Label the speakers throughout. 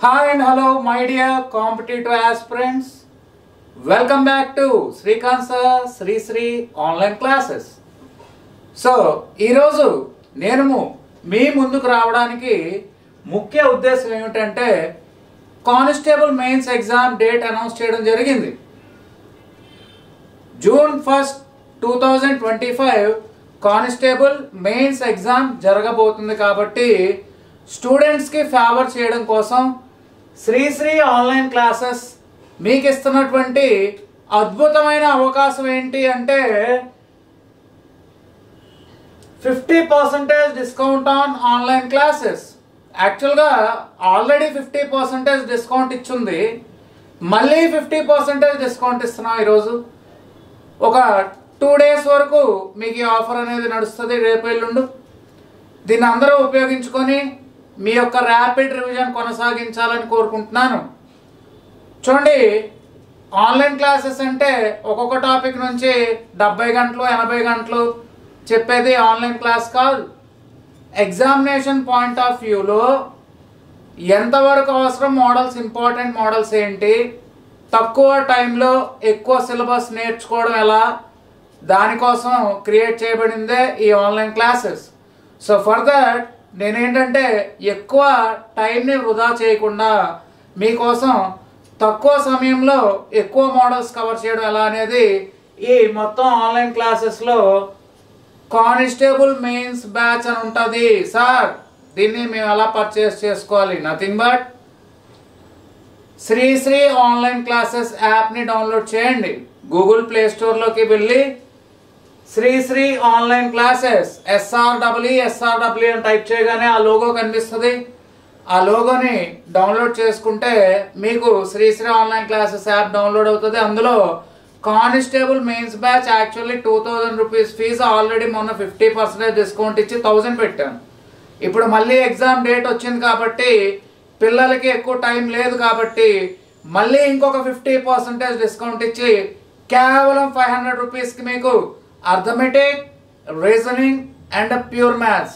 Speaker 1: Hi and hello my dear competitive aspirants. Welcome back to Srikanth Sir Sri Sri online classes. So, ఈరోజు నేను మీ ముందుకు రావడానికి ముఖ్య ఉద్దేశం ఏమిటంటే constable mains exam date announce చేయడం జరిగింది. జూన్ 1, 2025 కానిస్టేబుల్ మెయిన్స్ ఎగ్జామ్ జరగబోతుంది కాబట్టి స్టూడెంట్స్కి ఫేవర్ చేయడం కోసం శ్రీశ్రీ ఆన్లైన్ క్లాసెస్ మీకు ఇస్తున్నటువంటి అద్భుతమైన అవకాశం ఏంటి అంటే 50% డిస్కౌంట్ ఆన్ ఆన్లైన్ క్లాసెస్. యాక్చువల్గా ఆల్రెడీ 50% డిస్కౌంట్ ఇచ్చింది, మళ్ళీ 50% డిస్కౌంట్ ఇస్తున్నాం ఈరోజు. ఒక 2 days వరకు మీకు ఈ ఆఫర్ అనేది నడుస్తుంది, రేపు ఎల్లుండు. దీన్ని అందరూ ఉపయోగించుకొని మీ యొక్క ర్యాపిడ్ రివిజన్ కొనసాగించాలని కోరుకుంటున్నాను. చూడండి, ఆన్లైన్ క్లాసెస్ అంటే ఒక్కొక్క టాపిక్ నుంచి 70 గంటలు 80 గంటలు చెప్పేది ఆన్లైన్ క్లాస్ కాదు. ఎగ్జామినేషన్ పాయింట్ ఆఫ్ వ్యూలో ఎంతవరకు అవసరం, మోడల్స్ ఇంపార్టెంట్ మోడల్స్ ఏంటి, తక్కువ టైంలో ఎక్కువ సిలబస్ నేర్చుకోవడం ఎలా, దానికోసం క్రియేట్ చేయబడిందే ఈ online classes. So for that నేనేంటంటే ఎక్కువ టైంని వృధా చేయకుండా మీకోసం తక్కువ సమయంలో ఎక్కువ మోడల్స్ కవర్ చేయడం ఎలా అనేది ఈ మొత్తం ఆన్లైన్ క్లాసెస్లో కానిస్టేబుల్ మెయిన్స్ బ్యాచ్ అని ఉంటుంది. సార్ దీన్ని మేము ఎలా పర్చేస్ చేసుకోవాలి? Nothing but Sree Sree online classes యాప్ని డౌన్లోడ్ చేయండి. గూగుల్ ప్లే స్టోర్లోకి వెళ్ళి శ్రీశ్రీ ఆన్లైన్ క్లాసెస్ SREE అని టైప్ చేయగానే ఆ లోగో కనిపిస్తుంది. ఆ లోగోని డౌన్లోడ్ చేసుకుంటే మీకు Sree Sree online classes app download అవుతుంది. అందులో constable mains batch actually 2000 rupees fee already మొన్న 50% డిస్కౌంట్ ఇచ్చి 1000 పెట్టాను. ఇప్పుడు మళ్ళీ ఎగ్జామ్ డేట్ వచ్చింది కాబట్టి పిల్లలకి ఎక్కువ టైం లేదు కాబట్టి మళ్ళీ ఇంకొక 50% డిస్కౌంట్ ఇచ్చి కేవలం 500 రూపీస్కి మీకు arithmetic, reasoning and pure maths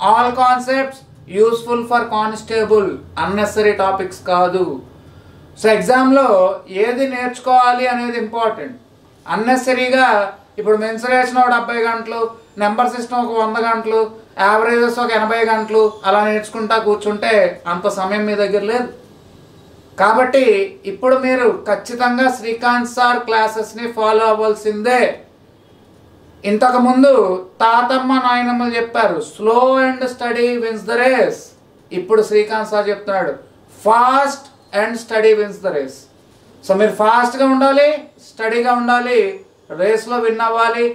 Speaker 1: all concepts useful for constable, unnecessary topics కాదు. సో ఎగ్జామ్లో ఏది నేర్చుకోవాలి అనేది ఇంపార్టెంట్. అన్నెసరీగా ఇప్పుడు మెన్సురేషన్ ఒక 70 గంటలు, నెంబర్ సిస్టమ్ ఒక 100 గంటలు, యావరేజెస్ ఒక 80 గంటలు అలా నేర్చుకుంటా కూర్చుంటే అంత సమయం మీ దగ్గర లేదు. కాబట్టి ఇప్పుడు మీరు ఖచ్చితంగా శ్రీకాంత్ సార్ క్లాసెస్ని ఫాలో అవ్వాల్సిందే. ఇంతకుముందు తాతమ్మ నాయనమ్మలు చెప్పారు, slow and steady wins the race. ఇప్పుడు శ్రీకాంత్ సార్ చెప్తున్నాడు, fast and steady wins the race. So మీరు ఫాస్ట్గా ఉండాలి, స్టడీగా ఉండాలి, రేస్లో విన్ అవ్వాలి,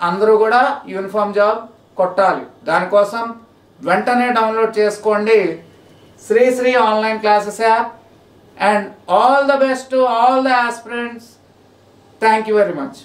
Speaker 1: అందరూ కూడా యూనిఫామ్ జాబ్ కొట్టాలి. దానికోసం వెంటనే డౌన్లోడ్ చేసుకోండి Sri Sri online classes app. And all the best to all the aspirants. Thank you very much.